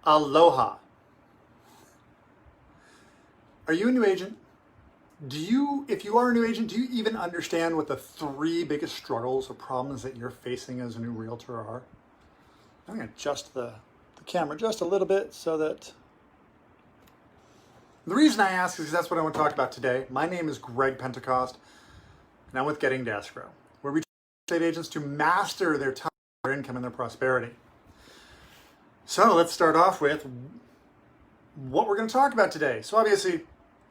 Aloha. Are you a new agent? If you are a new agent, do you even understand what the 3 biggest struggles or problems that you're facing as a new realtor are? I'm going to adjust the camera just a little bit so that... The reason I ask is because that's what I want to talk about today. My name is Greg Pentecost, and I'm with Getting to Escrow, where we teach estate agents to master their time, their income, and their prosperity. So let's start off with what we're going to talk about today. So obviously,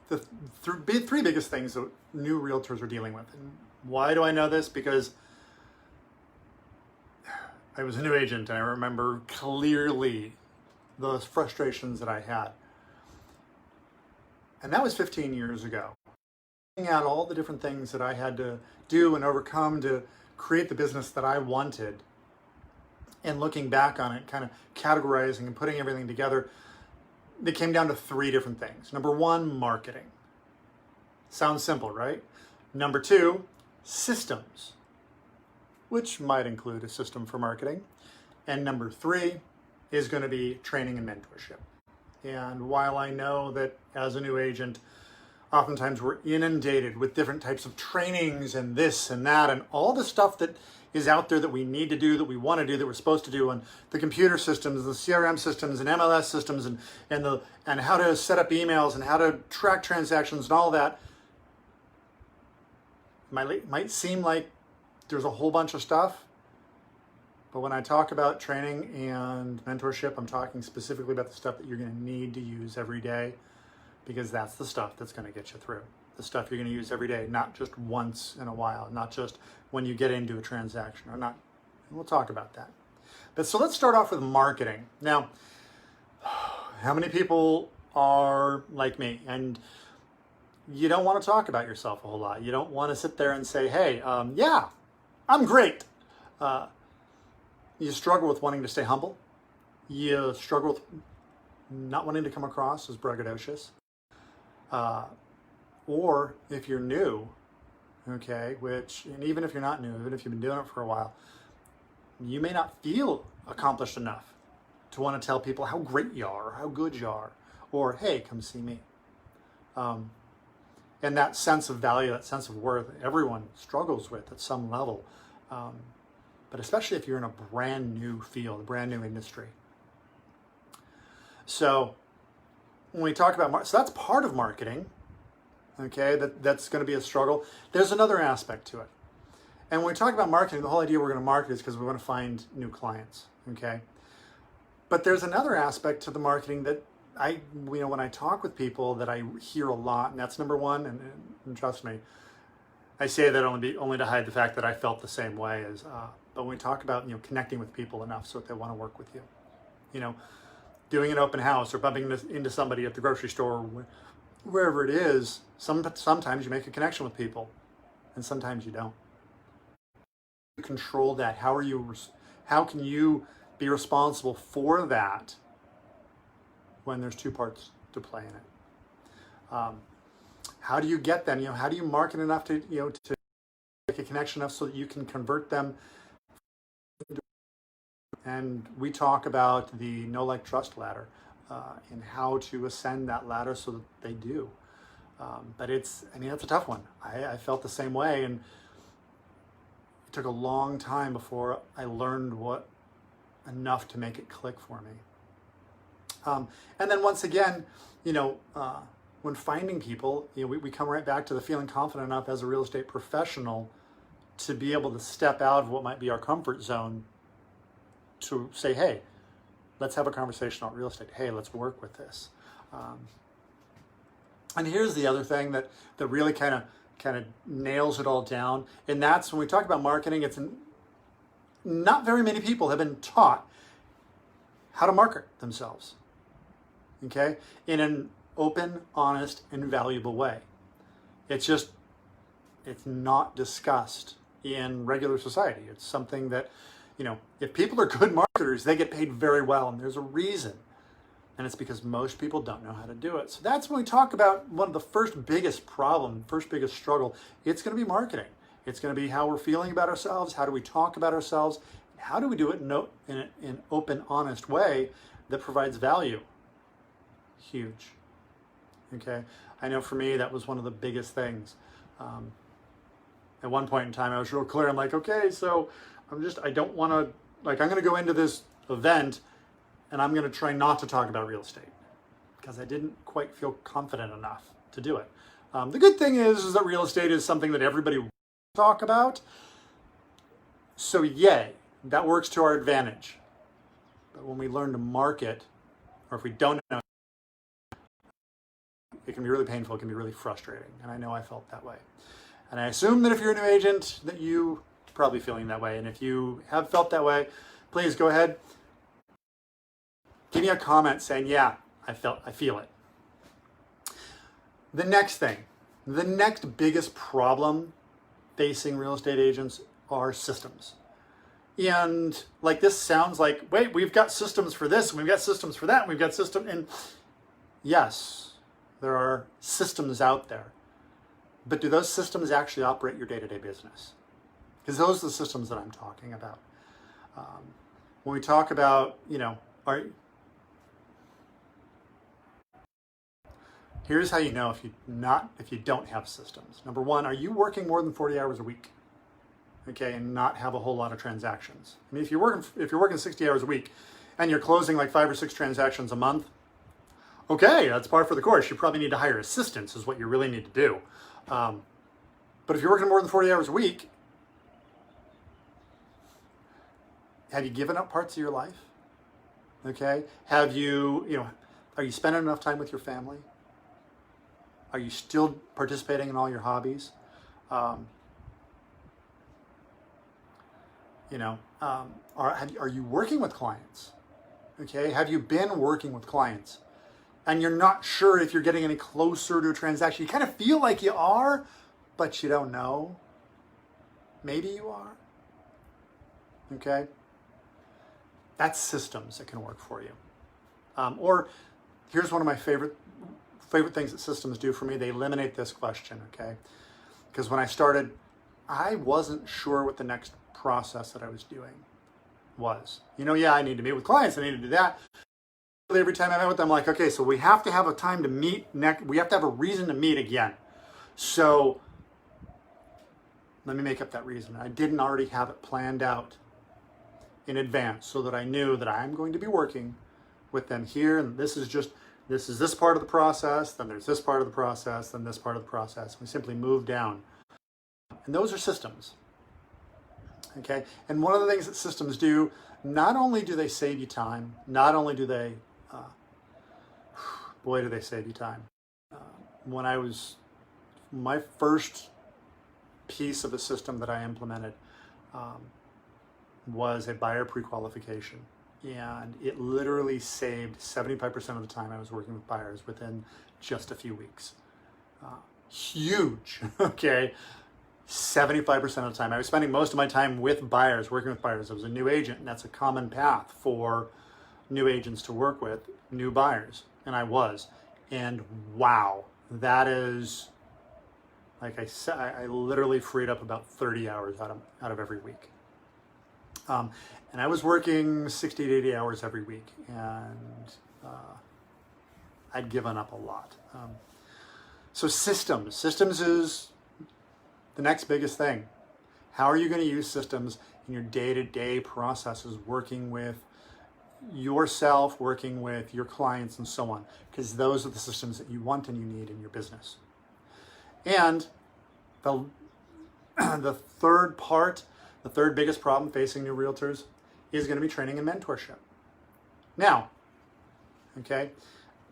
the 3 biggest things that new realtors are dealing with. And why do I know this? Because I was a new agent and I remember clearly those frustrations that I had. And that was 15 years ago. Looking at all the different things that I had to do and overcome to create the business that I wanted, and looking back on it, kind of categorizing and putting everything together, they came down to 3 different things. Number 1, marketing. Sounds simple, right? Number 2, systems, which might include a system for marketing. And number 3 is going to be training and mentorship. And while I know that as a new agent, oftentimes we're inundated with different types of trainings and this and that and all the stuff that is out there that we need to do, that we want to do, that we're supposed to do, and the computer systems, the CRM systems, and MLS systems, and how to set up emails and how to track transactions and all that. Might seem like there's a whole bunch of stuff, but when I talk about training and mentorship, I'm talking specifically about the stuff that you're going to need to use every day, because that's the stuff that's going to get you through. The stuff you're going to use every day, not just once in a while, not just when you get into a transaction or not. And we'll talk about that. But so let's start off with marketing. Now, how many people are like me and you don't want to talk about yourself a whole lot? You don't want to sit there and say, hey, yeah, I'm great. You struggle with wanting to stay humble. You struggle with not wanting to come across as braggadocious. Or if you're new, okay, and even if you're not new, even if you've been doing it for a while, you may not feel accomplished enough to want to tell people how great you are, or how good you are, or hey, come see me. And that sense of value, that sense of worth, everyone struggles with at some level. But especially if you're in a brand new field, a brand new industry. So when we talk about so that's part of marketing. Okay, that's going to be a struggle. There's another aspect to it. And when we talk about marketing, the whole idea we're going to market is because we want to find new clients. Okay, but there's another aspect to the marketing that when I talk with people that I hear a lot, and that's number 1. And trust me, I say that only to hide the fact that I felt the same way as. But when we talk about connecting with people enough so that they want to work with you, doing an open house or bumping into somebody at the grocery store, or wherever it is, sometimes you make a connection with people, and sometimes you don't. You control that. How can you be responsible for that when there's 2 parts to play in it? How do you get them? How do you market enough to make a connection enough so that you can convert them? And we talk about the know, like, trust ladder. And how to ascend that ladder so that they do. But it's a tough one. I felt the same way, and it took a long time before I learned enough to make it click for me. And then once again, when finding people, we come right back to the feeling confident enough as a real estate professional to be able to step out of what might be our comfort zone to say, hey, let's have a conversation about real estate. Hey, let's work with this. And here's the other thing that really kind of nails it all down. And that's when we talk about marketing, not very many people have been taught how to market themselves, okay, in an open, honest, and valuable way. It's not discussed in regular society. It's something that, if people are good marketers, they get paid very well, and there's a reason. And it's because most people don't know how to do it. So that's when we talk about one of the first biggest struggle. It's going to be marketing. It's going to be how we're feeling about ourselves. How do we talk about ourselves? how do we do it in an open, honest way that provides value? Huge. Okay, I know for me that was one of the biggest things. At one point in time, I was real clear. I'm like, okay, so I don't want to, like, I'm going to go into this event and I'm going to try not to talk about real estate because I didn't quite feel confident enough to do it. The good thing is that real estate is something that everybody will talk about. So yay, that works to our advantage. But when we learn to market, or if we don't know, it can be really painful, it can be really frustrating. And I know I felt that way. And I assume that if you're a new agent, that you're probably feeling that way. And if you have felt that way, please go ahead, give me a comment saying, yeah, I feel it. The next thing, the next biggest problem facing real estate agents are systems. And like this sounds like, wait, we've got systems for this, and we've got systems for that, and we've got systems. And yes, there are systems out there. But do those systems actually operate your day-to-day business? Because those are the systems that I'm talking about. When we talk about, here's how you know if you don't have systems. Number one, are you working more than 40 hours a week? Okay, and not have a whole lot of transactions. I mean, if you're working 60 hours a week and you're closing like 5 or 6 transactions a month, okay, that's par for the course. You probably need to hire assistants is what you really need to do. But if you're working more than 40 hours a week, have you given up parts of your life? Okay, are you spending enough time with your family? Are you still participating in all your hobbies? Are you working with clients? Okay, have you been working with clients? And you're not sure if you're getting any closer to a transaction. You kind of feel like you are, but you don't know. Maybe you are. Okay? That's systems that can work for you. Or here's one of my favorite things that systems do for me. They eliminate this question, okay? Because when I started, I wasn't sure what the next process that I was doing was. I need to meet with clients. I need to do that. Every time I met with them, I'm like, okay, so we have to have a time to meet we have to have a reason to meet again. So let me make up that reason. I didn't already have it planned out in advance so that I knew that I'm going to be working with them here. And this is this part of the process, then there's this part of the process, then this part of the process. We simply move down. And those are systems. Okay. And one of the things that systems do, not only do they save you time, not only do they boy, do they save you time. My first piece of a system that I implemented was a buyer pre-qualification. And it literally saved 75% of the time I was working with buyers within just a few weeks. Huge, okay? 75% of the time. I was spending most of my time with buyers, working with buyers. I was a new agent, and that's a common path for new agents to work with new buyers. And I was. And wow, that is, like I said, I literally freed up about 30 hours out of every week. And I was working 60 to 80 hours every week, and I'd given up a lot. So systems is the next biggest thing. How are you going to use systems in your day-to-day processes, working with yourself, working with your clients, and so on? Because those are the systems that you want and you need in your business. And the third biggest problem facing new realtors is going to be training and mentorship. Now, okay,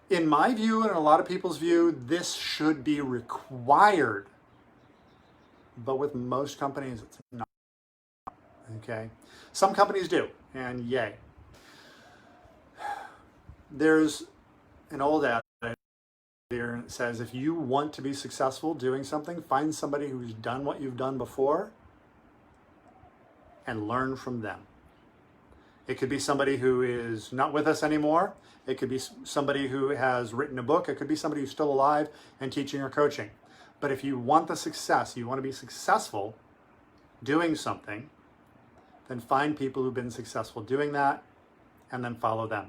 in my view and in a lot of people's view, this should be required. But with most companies, it's not. Okay, some companies do, and yay. There's an old adage here, and it says, if you want to be successful doing something, find somebody who's done what you've done before and learn from them. It could be somebody who is not with us anymore. It could be somebody who has written a book. It could be somebody who's still alive and teaching or coaching. But if you want the success, you want to be successful doing something, then find people who've been successful doing that and then follow them.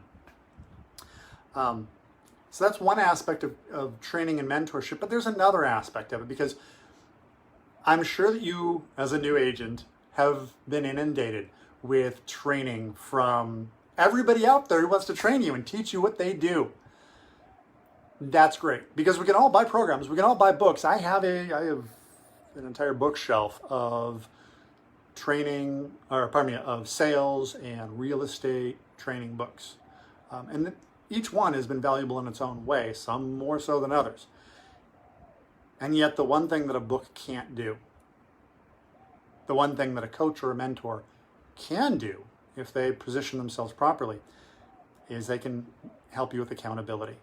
So that's one aspect of training and mentorship, but there's another aspect of it, because I'm sure that you, as a new agent, have been inundated with training from everybody out there who wants to train you and teach you what they do. That's great, because we can all buy programs, we can all buy books. I have an entire bookshelf of training, of sales and real estate training books. And each one has been valuable in its own way, some more so than others. And yet the one thing that a book can't do, the one thing that a coach or a mentor can do if they position themselves properly, is they can help you with accountability.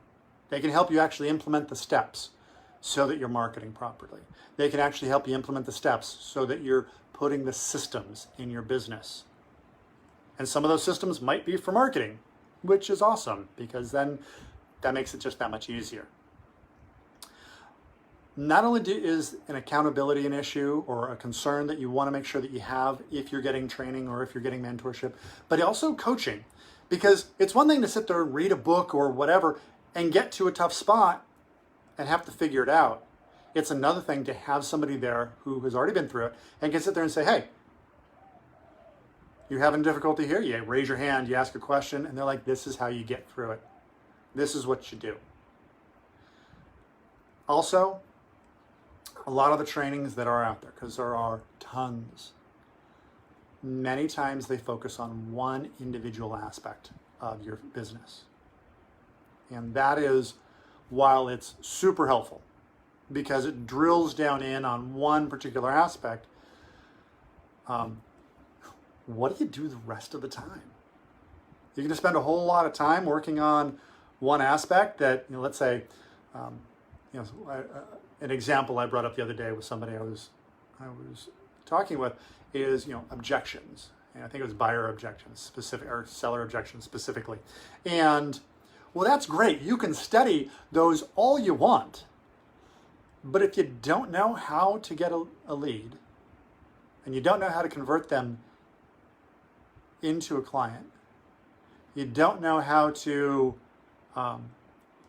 They can help you actually implement the steps so that you're marketing properly. They can actually help you implement the steps so that you're putting the systems in your business. And some of those systems might be for marketing, which is awesome, because then that makes it just that much easier. Not only is an accountability an issue or a concern that you want to make sure that you have if you're getting training or if you're getting mentorship, but also coaching. Because it's one thing to sit there and read a book or whatever and get to a tough spot and have to figure it out. It's another thing to have somebody there who has already been through it and can sit there and say, hey, you're having difficulty here? You raise your hand, you ask a question, and they're like, this is how you get through it. This is what you do. Also, a lot of the trainings that are out there, because there are tons, many times they focus on one individual aspect of your business. And that is, while it's super helpful, because it drills down in on one particular aspect, what do you do the rest of the time? You're going to spend a whole lot of time working on one aspect that, let's say, an example I brought up the other day with somebody I was talking with is, objections. And I think it was buyer objections specific, or seller objections specifically. And well, that's great. You can study those all you want. But if you don't know how to get a lead, and you don't know how to convert them into a client, you don't know how to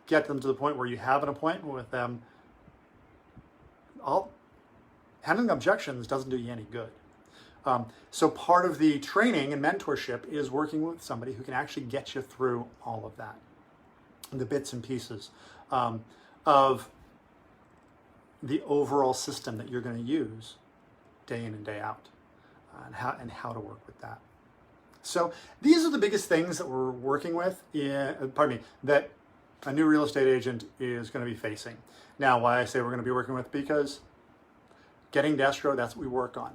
get them to the point where you have an appointment with them, handling objections doesn't do you any good. So part of the training and mentorship is working with somebody who can actually get you through all of that, the bits and pieces of the overall system that you're going to use day in and day out, and how to work with that. So these are the biggest things that we're working with, that a new real estate agent is going to be facing. Now, why I say we're going to be working with, because getting to escrow, that's what we work on.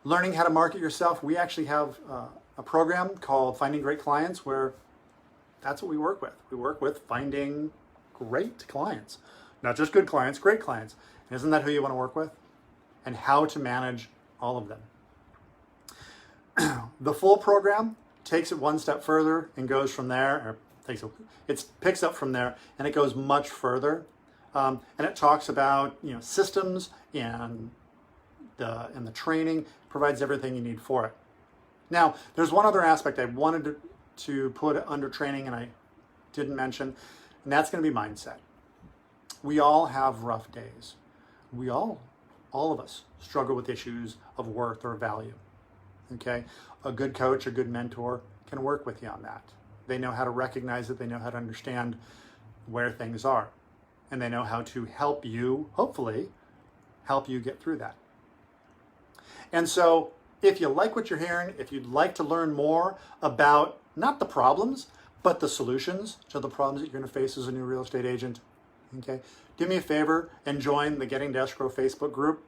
Learning how to market yourself, we actually have a program called Finding Great Clients, where that's what we work with. We work with finding great clients, not just good clients, great clients. And isn't that who you want to work with? And how to manage all of them. The full program takes it one step further and goes from there, it picks up from there, and it goes much further. And it talks about systems and the training, provides everything you need for it. Now, there's one other aspect I wanted to put under training and I didn't mention, and that's going to be mindset. We all have rough days. We all of us struggle with issues of worth or value. Okay? A good coach, a good mentor can work with you on that. They know how to recognize it. They know how to understand where things are. And they know how to help you, hopefully, help you get through that. And so if you like what you're hearing, if you'd like to learn more about not the problems, but the solutions to the problems that you're going to face as a new real estate agent, okay, do me a favor and join the Getting to Escrow Facebook group.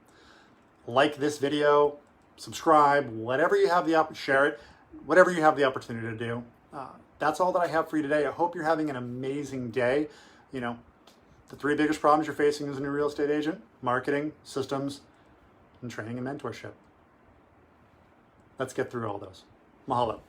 Like this video, subscribe, whatever you have share it, whatever you have the opportunity to do. That's all that I have for you today. I hope you're having an amazing day. The three biggest problems you're facing as a new real estate agent: marketing, systems, and training and mentorship. Let's get through all those. Mahalo.